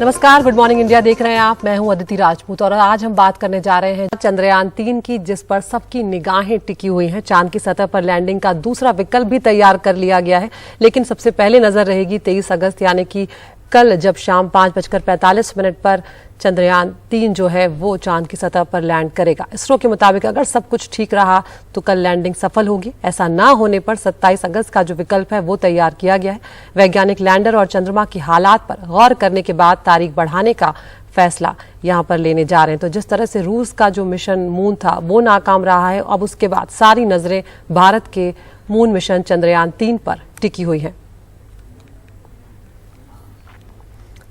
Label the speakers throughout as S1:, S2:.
S1: नमस्कार, good morning India देख रहे हैं आप। मैं हूं अदिति राजपूत और आज हम बात करने जा रहे हैं चंद्रयान 3 की, जिस पर सबकी निगाहें टिकी हुई हैं। चांद की सतह पर लैंडिंग का दूसरा विकल्प भी तैयार कर लिया गया है, लेकिन सबसे पहले नजर रहेगी 23 अगस्त यानी कि कल, जब शाम 5:45 पर चंद्रयान 3 जो है वो चांद की सतह पर लैंड करेगा। इसरो के मुताबिक अगर सब कुछ ठीक रहा तो कल लैंडिंग सफल होगी। ऐसा ना होने पर 27 अगस्त का जो विकल्प है वो तैयार किया गया है। वैज्ञानिक लैंडर और चंद्रमा की हालात पर गौर करने के बाद तारीख बढ़ाने का फैसला यहां पर लेने जा रहे हैं। तो जिस तरह से रूस का जो मिशन मून था वो नाकाम रहा है, अब उसके बाद सारी नजरें भारत के मून मिशन चंद्रयान 3 पर टिकी हुई है।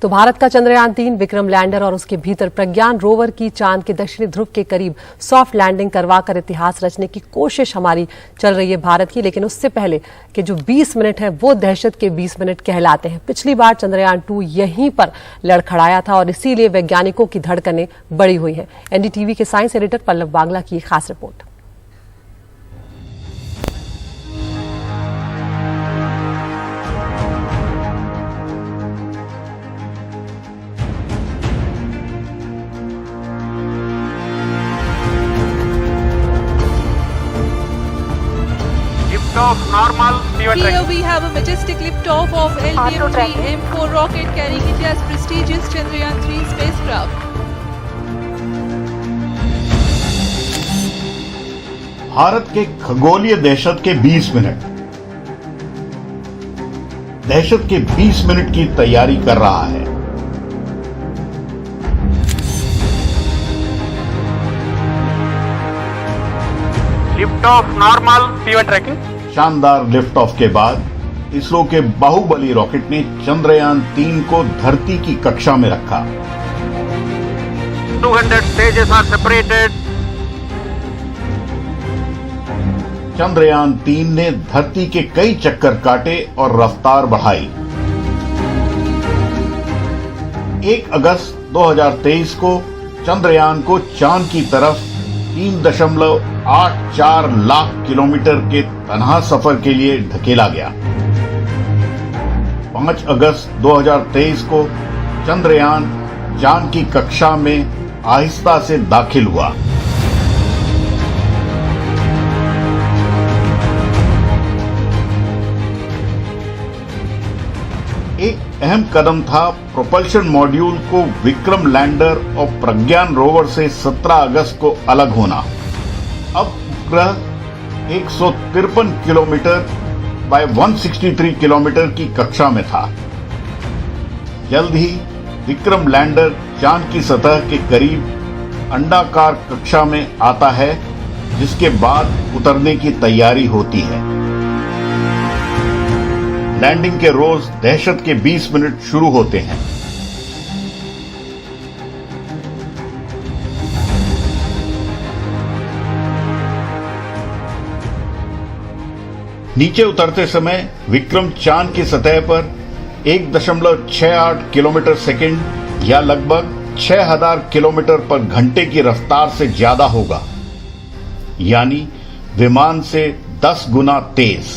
S1: तो भारत का चंद्रयान 3 विक्रम लैंडर और उसके भीतर प्रज्ञान रोवर की चांद के दक्षिणी ध्रुव के करीब सॉफ्ट लैंडिंग करवाकर इतिहास रचने की कोशिश हमारी चल रही है भारत की। लेकिन उससे पहले के जो 20 मिनट है वो दहशत के 20 मिनट कहलाते हैं। पिछली बार चंद्रयान 2 यहीं पर लड़खड़ाया था और इसीलिए वैज्ञानिकों की धड़कनें बढ़ी हुई हैं। एनडीटीवी के साइंस एडिटर पल्लव बांग्ला की खास report.
S2: Of normal
S3: Here we have a majestic liftoff of LTM-3 M4 rocket carrying India's prestigious Chandrayaan 3 spacecraft.
S4: Bharat के खगोलीय दहशत के 20 मिनट। दहशत के 20 मिनट की तैयारी कर रहा है।
S2: lift off normal P1 tracking.
S4: शानदार लिफ्ट ऑफ के बाद इसरो के बाहुबली रॉकेट ने चंद्रयान 3 को धरती की कक्षा में रखा।
S2: 200 stages are separated.
S4: चंद्रयान 3 ने धरती के कई चक्कर काटे और रफ्तार बढ़ाई। 1 अगस्त 2023 को चंद्रयान को चांद की तरफ 3.84 लाख किलोमीटर के तनहा सफर के लिए धकेला गया। 5 अगस्त 2023 को चंद्रयान चांद की कक्षा में आहिस्ता से दाखिल हुआ। एक अहम कदम था प्रोपल्शन मॉड्यूल को विक्रम लैंडर और प्रज्ञान रोवर से 17 अगस्त को अलग होना। अब उपग्रह 153 किलोमीटर बाय 163 किलोमीटर की कक्षा में था। जल्द ही विक्रम लैंडर चांद की सतह के करीब अंडाकार कक्षा में आता है, जिसके बाद उतरने की तैयारी होती है। लैंडिंग के रोज दहशत के 20 मिनट शुरू होते हैं। नीचे उतरते समय विक्रम चांद की सतह पर 1.68 किलोमीटर सेकंड या लगभग 6000 किलोमीटर पर घंटे की रफ्तार से ज्यादा होगा, यानी विमान से 10 गुना तेज।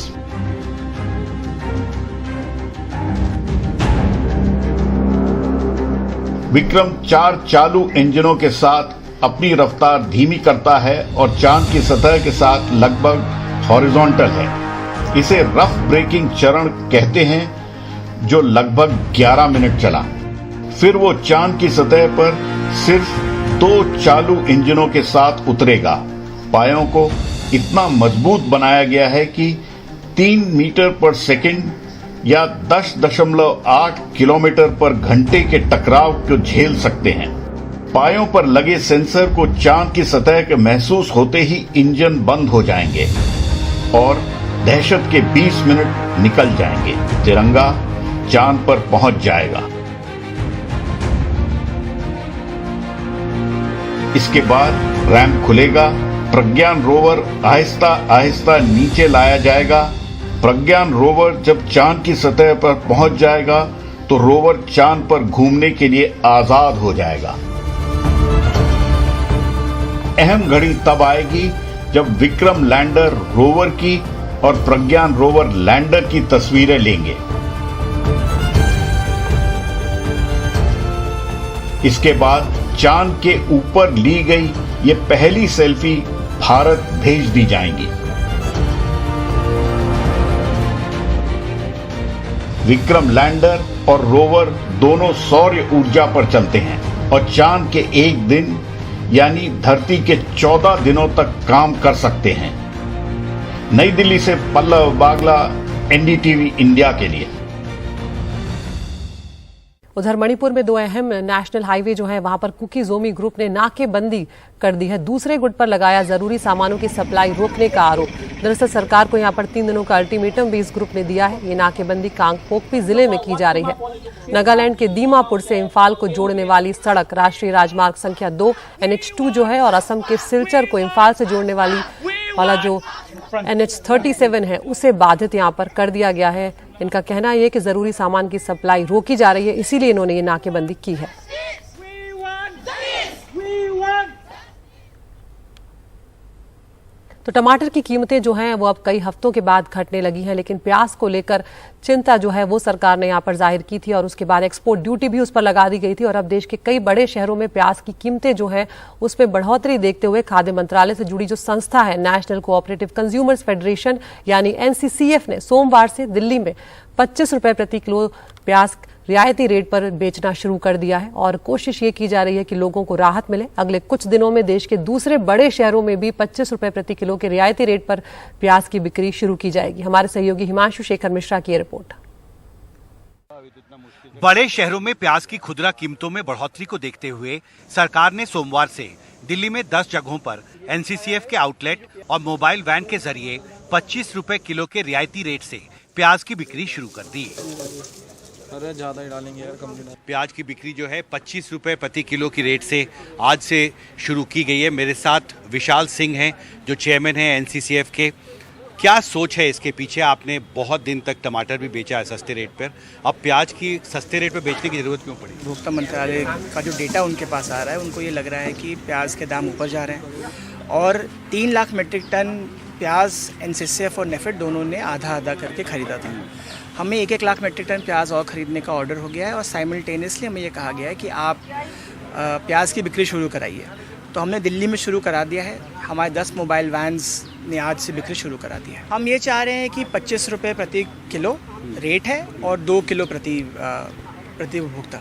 S4: विक्रम 4 चालू इंजनों के साथ अपनी रफ्तार धीमी करता है और चांद की सतह के साथ लगभग हॉरिजॉन्टल है। इसे रफ ब्रेकिंग चरण कहते हैं, जो लगभग 11 मिनट चला। फिर वो चांद की सतह पर सिर्फ 2 चालू इंजनों के साथ उतरेगा। पायों को इतना मजबूत बनाया गया है कि 3 मीटर पर सेकंड या 10.8 किलोमीटर पर घंटे के टकराव को झेल सकते हैं। पायों पर लगे सेंसर को चांद की सतह के महसूस होते ही इंजन बंद हो जाएंगे और दहशत के 20 मिनट निकल जाएंगे। तिरंगा चांद पर पहुंच जाएगा। इसके बाद रैंप खुलेगा। प्रज्ञान रोवर आहिस्ता आहिस्ता नीचे लाया जाएगा। प्रज्ञान रोवर जब चांद की सतह पर पहुंच जाएगा तो रोवर चांद पर घूमने के लिए आजाद हो जाएगा। अहम घड़ी तब आएगी जब विक्रम लैंडर रोवर की और प्रज्ञान रोवर लैंडर की तस्वीरें लेंगे। इसके बाद चांद के ऊपर ली गई ये पहली सेल्फी भारत भेज दी जाएंगी। विक्रम लैंडर और रोवर दोनों सौर ऊर्जा पर चलते हैं और चांद के एक दिन यानी धरती के 14 दिनों तक काम कर सकते हैं। नई दिल्ली से पल्लव बागला, एनडीटीवी इंडिया के लिए।
S1: उधर मणिपुर में दो अहम नेशनल हाईवे जो है वहां पर कुकी जोमी ग्रुप ने नाकेबंदी कर दी है। दूसरे गुट पर लगाया जरूरी सामानों की सप्लाई रोकने का आरोप। दरअसल सरकार को यहां पर 3 दिनों का अल्टीमेटम भी इस ग्रुप ने दिया है। ये नाकेबंदी कांगपोकपी जिले में की जा रही है। नागालैंड के दीमापुर से इम्फाल को जोड़ने वाली सड़क राष्ट्रीय राजमार्ग संख्या 2 NH2 जो है और असम के सिलचर को इम्फाल से जोड़ने वाला जो NH37 है उसे बाधित यहां पर कर दिया गया है। इनका कहना है कि जरूरी सामान की सप्लाई रोकी जा रही है, इसीलिए इन्होंने ये नाकेबंदी की है। तो टमाटर की कीमतें जो हैं वो अब कई हफ्तों के बाद घटने लगी हैं, लेकिन प्याज को लेकर चिंता जो है वो सरकार ने यहाँ पर जाहिर की थी और उसके बाद एक्सपोर्ट ड्यूटी भी उस पर लगा दी गई थी। और अब देश के कई बड़े शहरों में प्याज की कीमतें जो है उसमें बढ़ोतरी देखते हुए खाद्य मंत्रालय से जुड़ी जो संस्था है नेशनल कोऑपरेटिव कंज्यूमर्स फेडरेशन यानी NCCF ने सोमवार से दिल्ली में 25 रुपए प्रति किलो प्याज रियायती रेट पर बेचना शुरू कर दिया है और कोशिश ये की जा रही है कि लोगों को राहत मिले। अगले कुछ दिनों में देश के दूसरे बड़े शहरों में भी 25 रुपए प्रति किलो के रियायती रेट पर प्याज की बिक्री शुरू की जाएगी। हमारे सहयोगी हिमांशु शेखर मिश्रा की रिपोर्ट।
S5: बड़े शहरों में प्याज की खुदरा कीमतों में बढ़ोतरी को देखते हुए सरकार ने सोमवार से दिल्ली में 10 जगहों पर NCCF के आउटलेट और मोबाइल वैन के जरिए 25 रुपए किलो के रियायती रेट से प्याज की बिक्री शुरू कर दी।
S6: अरे ज्यादा ही डालेंगे यार, कम नहीं।
S5: प्याज की बिक्री जो है 25 रुपए प्रति किलो की रेट से आज से शुरू की गई है। मेरे साथ विशाल सिंह हैं जो चेयरमैन हैं NCCF के। क्या सोच है इसके पीछे? आपने बहुत दिन तक टमाटर भी बेचा है सस्ते रेट पर, अब प्याज की सस्ते रेट पर बेचने की जरूरत क्यों पड़ी?
S7: उपभोक्ता मंत्रालय का जो डेटा उनके पास आ रहा है उनको ये लग रहा है कि प्याज के दाम ऊपर जा रहे हैं और 3 लाख मीट्रिक टन प्याज NCCF और नेफेड दोनों ने आधा आधा करके खरीदा था। हमें 1-1 लाख मीट्रिक टन प्याज और ख़रीदने का ऑर्डर हो गया है और साइमल्टेनियसली हमें ये कहा गया है कि आप प्याज की बिक्री शुरू कराइए। तो हमने दिल्ली में शुरू करा दिया है। हमारे 10 मोबाइल वैन्स ने आज से बिक्री शुरू करा दी है। हम ये चाह रहे हैं कि 25 रुपये प्रति किलो रेट है और 2 किलो प्रति उपभोक्ता।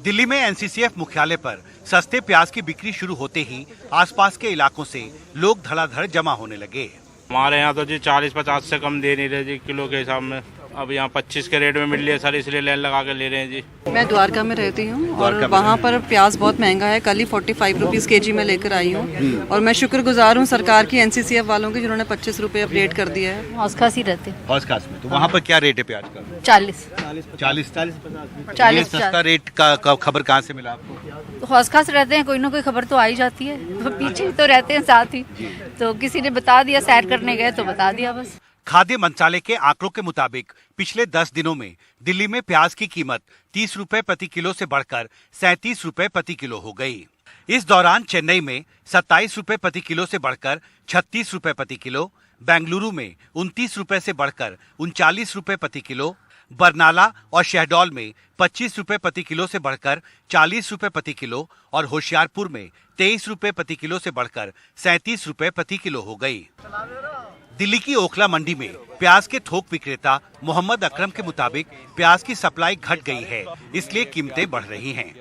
S5: दिल्ली में NCCF मुख्यालय पर सस्ते प्याज की बिक्री शुरू होते ही आसपास के इलाकों से लोग धड़ाधड़ जमा होने लगे।
S8: हमारे यहाँ तो जी 40-50 से कम दे नहीं रहे जी किलो के हिसाब में। अब यहाँ 25 के रेट में मिल रही है सर, इसलिए लाइन लगा के ले रहे हैं जी।
S9: मैं द्वारका में रहती हूँ और वहाँ पर प्याज बहुत महंगा है। कल ही 45 रुपीज़ kg में लेकर आई हूँ और मैं शुक्रगुजार हूँ सरकार की NCCF वालों की जिन्होंने 25 रुपये अब रेट कर दिया है।
S10: हौस खास ही रहते
S5: हौस खास में तो वहाँ पर क्या रेट है प्याज का?
S10: 40
S5: सस्ता रेट का खबर कहाँ से मिला आपको?
S10: हौस खास रहते हैं, कोई ना कोई खबर तो आ ही जाती है, तो पीछे तो रहते हैं साथ ही, तो किसी ने बता दिया, सैर करने गए तो बता दिया बस।
S5: खाद्य मंत्रालय के आंकड़ों के मुताबिक पिछले 10 दिनों में दिल्ली में प्याज की कीमत 30 रुपए प्रति किलो से बढ़कर 37 रुपए प्रति किलो हो गई। इस दौरान चेन्नई में 27 रुपए प्रति किलो से बढ़कर 36 रुपए प्रति किलो, बेंगलुरु में 29 रुपए से बढ़कर 39 रुपए प्रति किलो, बरनाला और शहडोल में 25 रुपए प्रति किलो से बढ़कर 40 रुपए प्रति किलो और होशियारपुर में 23 रुपए प्रति किलो से बढ़कर 37 रुपए प्रति किलो हो गई। दिल्ली की ओखला मंडी में प्याज के थोक विक्रेता मोहम्मद अकरम के मुताबिक प्याज की सप्लाई घट गई है, इसलिए कीमतें बढ़ रही हैं।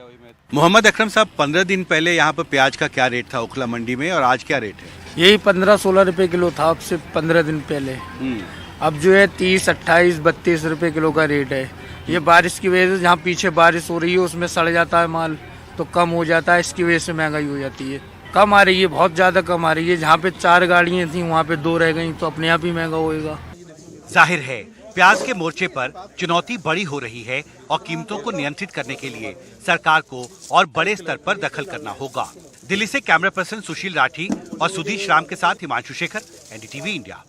S5: मोहम्मद अकरम साहब, 15 दिन पहले यहाँ पर प्याज का क्या रेट था ओखला मंडी में और आज क्या रेट है?
S6: यही 15-16 रुपए किलो था अब से 15 दिन पहले। अब जो है 30, 28, 32 रुपए किलो का रेट है। ये बारिश की वजह से जहाँ पीछे बारिश हो रही है उसमें सड़ जाता है माल, तो कम हो जाता है, इसकी वजह से महंगाई हो जाती है। कम आ रही है, बहुत ज्यादा कम आ रही है। जहाँ पे 4 गाड़ियाँ थी वहाँ पे 2 रह गई, तो अपने आप ही महंगा होएगा।
S5: जाहिर है प्याज के मोर्चे पर चुनौती बड़ी हो रही है और कीमतों को नियंत्रित करने के लिए सरकार को और बड़े स्तर पर दखल करना होगा। दिल्ली से कैमरा पर्सन सुशील राठी और सुधीश राम के साथ हिमांशु शेखर, NDTV इंडिया।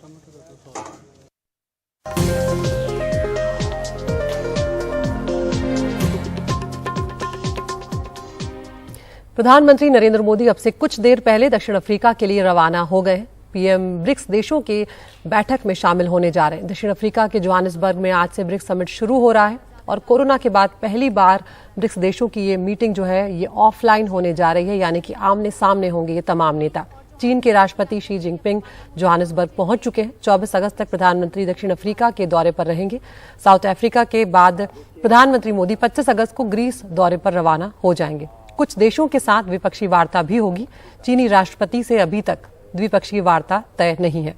S1: प्रधानमंत्री नरेंद्र मोदी अब से कुछ देर पहले दक्षिण अफ्रीका के लिए रवाना हो गए। पीएम ब्रिक्स देशों की बैठक में शामिल होने जा रहे हैं। दक्षिण अफ्रीका के जोहानिसबर्ग में आज से ब्रिक्स समिट शुरू हो रहा है। और कोरोना के बाद पहली बार ब्रिक्स देशों की ये मीटिंग जो है ये ऑफलाइन होने जा रही है, यानी कि आमने सामने होंगे ये तमाम नेता। चीन के राष्ट्रपति शी जिनपिंग जोहानिसबर्ग पहुंच चुके हैं। 24 अगस्त तक प्रधानमंत्री दक्षिण अफ्रीका के दौरे पर रहेंगे। साउथ अफ्रीका के बाद प्रधानमंत्री मोदी 25 अगस्त को ग्रीस दौरे पर रवाना हो जाएंगे। कुछ देशों के साथ द्विपक्षीय वार्ता भी होगी। चीनी राष्ट्रपति से अभी तक द्विपक्षीय वार्ता तय नहीं है।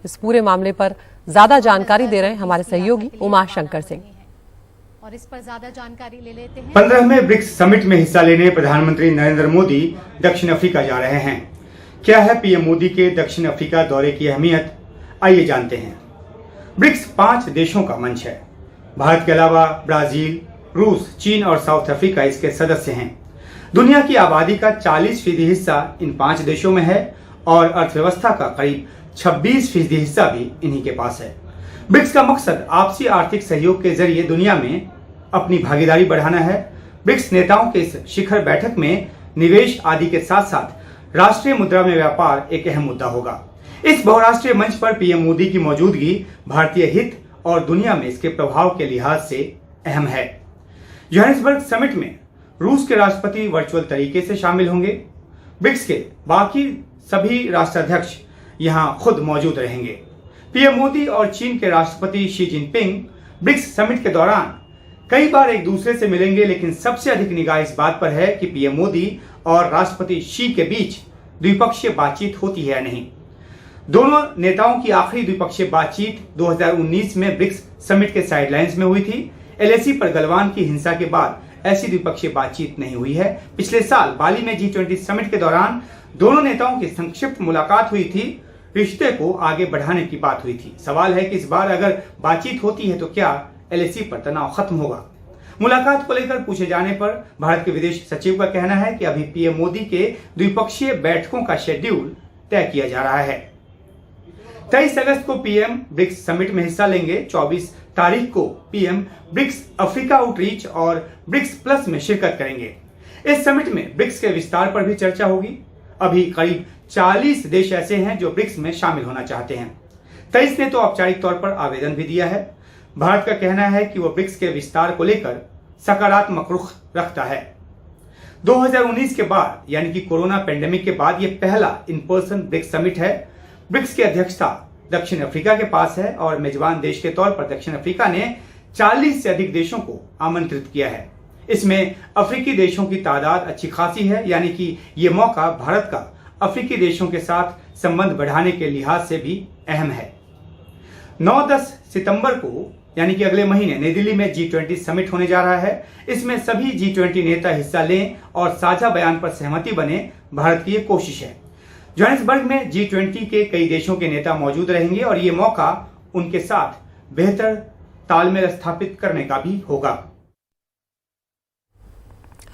S1: इस पूरे मामले पर ज्यादा जानकारी दे रहे हैं हमारे सहयोगी उमा शंकर सिंह।
S11: और इस पर ज्यादा जानकारी ले लेते हैं।
S12: 15वें ब्रिक्स समिट में हिस्सा लेने प्रधानमंत्री नरेंद्र मोदी दक्षिण अफ्रीका जा रहे हैं। क्या है पीएम मोदी के दक्षिण अफ्रीका दौरे की अहमियत, आइए जानते हैं। ब्रिक्स 5 देशों का मंच है। भारत के अलावा ब्राजील, रूस, चीन और साउथ अफ्रीका इसके सदस्य हैं। दुनिया की आबादी का 40% हिस्सा इन 5 देशों में है और अर्थव्यवस्था का करीब 26% हिस्सा भी इन्हीं के पास है। ब्रिक्स का मकसद आपसी आर्थिक सहयोग के जरिए दुनिया में अपनी भागीदारी बढ़ाना है। ब्रिक्स नेताओं के इस शिखर बैठक में निवेश आदि के साथ साथ राष्ट्रीय मुद्रा में व्यापार एक अहम मुद्दा होगा। इस बहुराष्ट्रीय मंच पर पीएम मोदी की मौजूदगी भारतीय हित और दुनिया में इसके प्रभाव के लिहाज से अहम है। जोहानिसबर्ग समिट में रूस के राष्ट्रपति वर्चुअल तरीके से शामिल होंगे। ब्रिक्स के बाकी सभी राष्ट्राध्यक्ष यहां खुद मौजूद रहेंगे। पीएम मोदी और चीन के राष्ट्रपति शी जिनपिंग ब्रिक्स समिट के दौरान कई बार एक दूसरे से मिलेंगे, लेकिन सबसे अधिक निगाह इस बात पर है कि पीएम मोदी और राष्ट्रपति शी के बीच द्विपक्षीय बातचीत होती है या नहीं। दोनों नेताओं की आखिरी द्विपक्षीय बातचीत 2019 में ब्रिक्स समिट के साइडलाइंस में हुई थी। एलएसी पर गलवान की हिंसा के बाद ऐसी द्विपक्षीय बातचीत नहीं हुई है। पिछले साल बाली में G20 समिट के दौरान दोनों नेताओं की संक्षिप्त मुलाकात हुई थी। रिश्ते को आगे बढ़ाने की बात हुई थी। सवाल है कि इस बार अगर बातचीत होती है तो क्या एलएसी पर तनाव खत्म होगा। मुलाकात को लेकर पूछे जाने पर भारत के विदेश सचिव का कहना है कि अभी पीएम मोदी के द्विपक्षीय बैठकों का शेड्यूल तय किया जा रहा है। 23 अगस्त को पीएम ब्रिक्स समिट में हिस्सा लेंगे। 24 तारीख को पीएम ब्रिक्स अफ्रीका आउटरीच और ब्रिक्स प्लस में शिरकत करेंगे। इस समिट में ब्रिक्स के विस्तार पर भी चर्चा होगी। अभी करीब 40 देश ऐसे हैं जो ब्रिक्स में शामिल होना चाहते हैं। 23 ने तो औपचारिक तौर पर आवेदन भी दिया है। भारत का कहना है कि वह ब्रिक्स के विस्तार को लेकर सकारात्मक रुख रखता है। 2019 के बाद यानी कि कोरोना पेंडेमिक के बाद यह पहला इन पर्सन ब्रिक्स समिट है। ब्रिक्स की अध्यक्षता दक्षिण अफ्रीका के पास है और मेजबान देश के तौर पर दक्षिण अफ्रीका ने 40 से अधिक देशों को आमंत्रित किया है। इसमें अफ्रीकी देशों की तादाद अच्छी खासी है, यानी कि ये मौका भारत का अफ्रीकी देशों के साथ संबंध बढ़ाने के लिहाज से भी अहम है। 9-10 सितंबर को यानी कि अगले महीने नई दिल्ली में G20 समिट होने जा रहा है। इसमें सभी G20 नेता हिस्सा लें और साझा बयान पर सहमति बने, भारत की ये कोशिश है। जोहानिसबर्ग में G20 के कई देशों के नेता मौजूद रहेंगे और ये मौका उनके साथ बेहतर तालमेल स्थापित करने का भी होगा।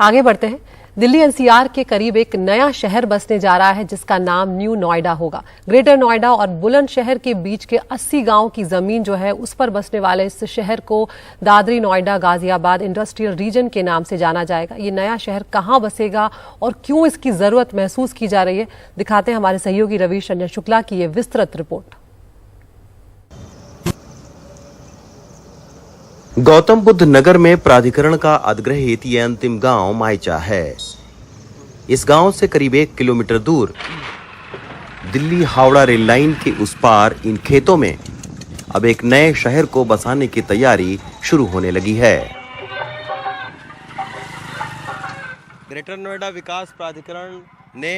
S1: आगे बढ़ते हैं। दिल्ली एनसीआर के करीब एक नया शहर बसने जा रहा है जिसका नाम न्यू नोएडा होगा। ग्रेटर नोएडा और बुलंदशहर के बीच के 80 गांव की जमीन जो है उस पर बसने वाले इस शहर को दादरी नोएडा गाजियाबाद इंडस्ट्रियल रीजन के नाम से जाना जाएगा। ये नया शहर कहां बसेगा और क्यों इसकी जरूरत महसूस की जा रही है, दिखाते हैं हमारे सहयोगी रवीश रंजन शुक्ला की ये विस्तृत रिपोर्ट।
S13: गौतम बुद्ध नगर में प्राधिकरण का अधिग्रहित ये अंतिम गांव माइचा है। इस गांव से करीब 1 किलोमीटर दूर दिल्ली हावड़ा रेल लाइन के उस पार इन खेतों में अब एक नए शहर को बसाने की तैयारी शुरू होने लगी है। ग्रेटर नोएडा विकास प्राधिकरण ने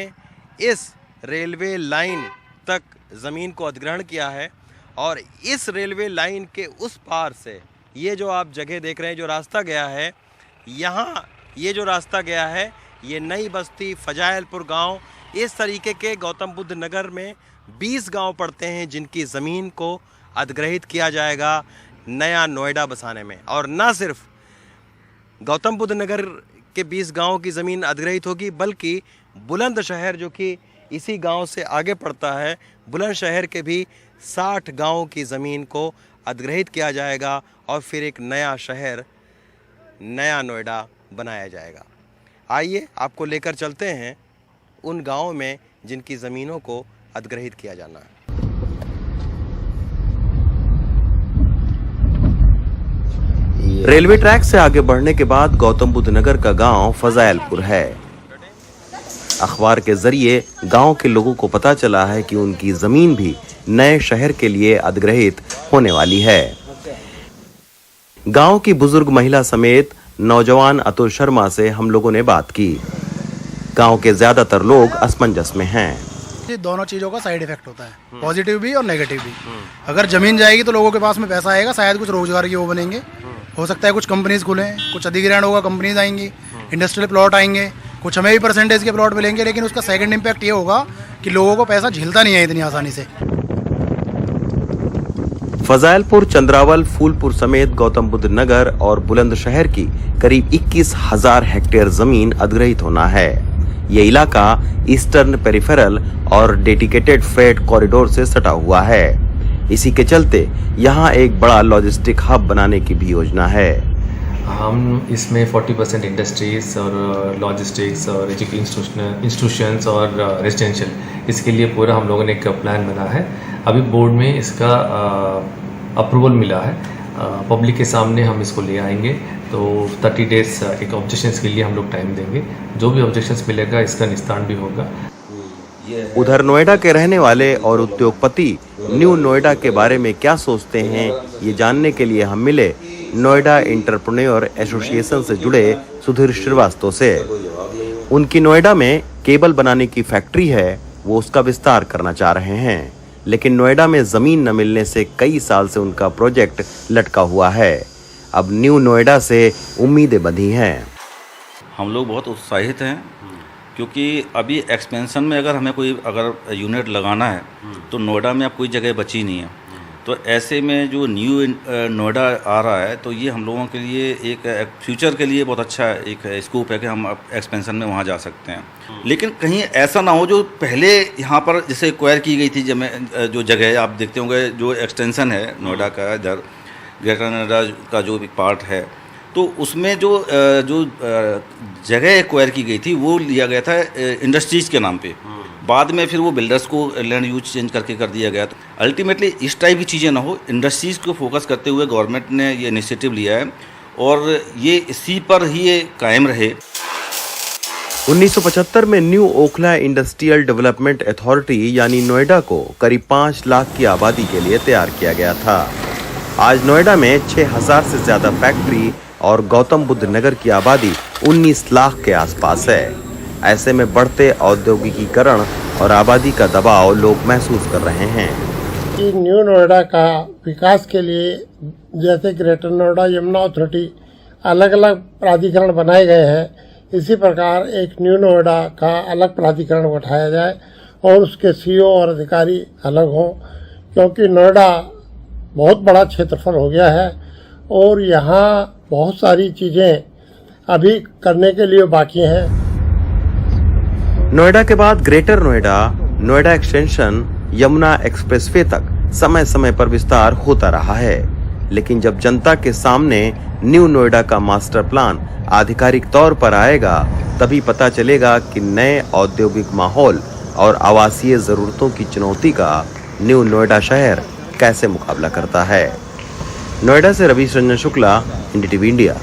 S13: इस रेलवे लाइन तक जमीन को अधिग्रहण किया है और इस रेलवे लाइन के उस पार से ये जो आप जगह देख रहे हैं, जो रास्ता गया है, यहाँ ये जो रास्ता गया है, ये नई बस्ती, फजाइलपुर गांव, इस तरीके के गौतम बुद्ध नगर में 20 गांव पड़ते हैं जिनकी ज़मीन को अधिग्रहित किया जाएगा नया नोएडा बसाने में। और न सिर्फ गौतम बुद्ध नगर के 20 गांव की ज़मीन अधिग्रहित होगी, बल्कि बुलंदशहर जो कि इसी गांव से आगे पड़ता है, बुलंदशहर के भी 60 गाँव की ज़मीन को अधिग्रहित किया जाएगा और फिर एक नया शहर, नया नोएडा बनाया जाएगा। आइए आपको लेकर चलते हैं उन गांवों में जिनकी ज़मीनों को अधिग्रहित किया जाना है। रेलवे ट्रैक से आगे बढ़ने के बाद गौतम बुद्ध नगर का गांव फजाइलपुर है। अखबार के जरिए गांव के लोगों को पता चला है कि उनकी जमीन भी नए शहर के लिए अधिग्रहित होने वाली है। गांव की बुजुर्ग महिला समेत नौजवान अतुल शर्मा से हम लोगों ने बात की। गांव के ज्यादातर लोग असमंजस में हैं।
S6: दोनों चीजों का साइड इफेक्ट होता है, पॉजिटिव भी और नेगेटिव भी। अगर जमीन जाएगी तो लोगों के पास में पैसा आएगा, शायद कुछ रोजगार की वो बनेंगे, हो सकता है कुछ कंपनीज खुलें, कुछ अधिग्रहण होगा, कंपनीज आएंगी, इंडस्ट्रियल प्लॉट आएंगे, कुछ हमें भी परसेंटेज के प्लॉट मिलेंगे। लेकिन उसका सेकंड इम्पैक्ट ये होगा कि लोगों को पैसा झेलता नहीं है इतनी आसानी से।
S13: फजाइलपुर, चंद्रावल, फूलपुर समेत गौतम बुद्ध नगर और बुलंदशहर की करीब 21,000 हेक्टेयर जमीन अधिग्रहित होना है। ये इलाका ईस्टर्न पेरिफेरल और डेडिकेटेड फ्रेट कॉरिडोर से सटा हुआ है। इसी के चलते यहाँ एक बड़ा लॉजिस्टिक हब बनाने की भी योजना है।
S14: हम इसमें 40% इंडस्ट्रीज और लॉजिस्टिक्स और एजुकेशन इंस्टीट्यूशंस और रेजिडेंशियल, इसके लिए पूरा हम लोगों ने एक प्लान बना है। अभी बोर्ड में इसका अप्रूवल मिला है। पब्लिक के सामने हम इसको ले आएंगे, तो 30 डेज एक ऑब्जेक्शंस के लिए हम लोग टाइम देंगे। जो भी ऑब्जेक्शंस मिलेगा इसका निस्तारण भी होगा।
S13: उधर नोएडा के रहने वाले और उद्योगपति न्यू नोएडा के बारे में क्या सोचते हैं, ये जानने के लिए हम मिले नोएडा एंटरप्रेन्योर एसोसिएशन से जुड़े सुधीर श्रीवास्तव से। उनकी नोएडा में केबल बनाने की फैक्ट्री है, वो उसका विस्तार करना चाह रहे हैं, लेकिन नोएडा में जमीन न मिलने से कई साल से उनका प्रोजेक्ट लटका हुआ है। अब न्यू नोएडा से उम्मीदें बंधी हैं।
S15: हम लोग बहुत उत्साहित हैं, क्योंकि अभी एक्सपेंशन में अगर हमें कोई यूनिट लगाना है तो नोएडा में अब कोई जगह बची नहीं है। तो ऐसे में जो न्यू नोएडा आ रहा है, तो ये हम लोगों के लिए एक फ्यूचर के लिए बहुत अच्छा एक स्कोप है कि हम एक्सपेंशन में वहाँ जा सकते हैं। लेकिन कहीं ऐसा ना हो जो पहले यहाँ पर जैसे एक्वायर की गई थी, जो जगह आप देखते होंगे, जो एक्सटेंशन है नोएडा का, इधर ग्रेटर नोएडा का जो एक पार्ट है, तो उसमें जो जगह एक्वायर की गई थी वो लिया गया था इंडस्ट्रीज़ के नाम पे। बाद में फिर वो बिल्डर्स को लैंड यूज चेंज करके कर दिया गया। तो अल्टीमेटली इस टाइप की चीज़ें ना हो, इंडस्ट्रीज़ को फोकस करते हुए गवर्नमेंट ने ये इनिशिएटिव लिया है और ये इसी पर ही ये कायम रहे।
S13: 1975 में new Okhla industrial development authority यानी नोएडा को करीब 5 लाख की आबादी के लिए तैयार किया गया था। आज नोएडा में 6,000 से ज्यादा फैक्ट्री और गौतम बुद्ध नगर की आबादी 19 लाख के आसपास है। ऐसे में बढ़ते औद्योगिकीकरण और आबादी का दबाव लोग महसूस कर रहे हैं।
S16: कि न्यू नोएडा का विकास के लिए जैसे ग्रेटर नोएडा यमुना अथॉरिटी अलग अलग प्राधिकरण बनाए गए हैं, इसी प्रकार एक न्यू नोएडा का अलग प्राधिकरण उठाया जाए और उसके सीईओ और अधिकारी अलग हों, क्योंकि नोएडा बहुत बड़ा क्षेत्रफल हो गया है और यहाँ बहुत सारी चीजें अभी करने के लिए बाकी हैं।
S13: नोएडा के बाद greater Noida, Noida extension, Yamuna expressway तक समय समय पर विस्तार होता रहा है। लेकिन जब जनता के सामने न्यू नोएडा का मास्टर प्लान आधिकारिक तौर पर आएगा, तभी पता चलेगा कि नए औद्योगिक माहौल और आवासीय जरूरतों की चुनौती का न्यू नोएडा शहर कैसे मुकाबला करता है। नोएडा से रवि रंजन शुक्ला, NDTV इंडिया।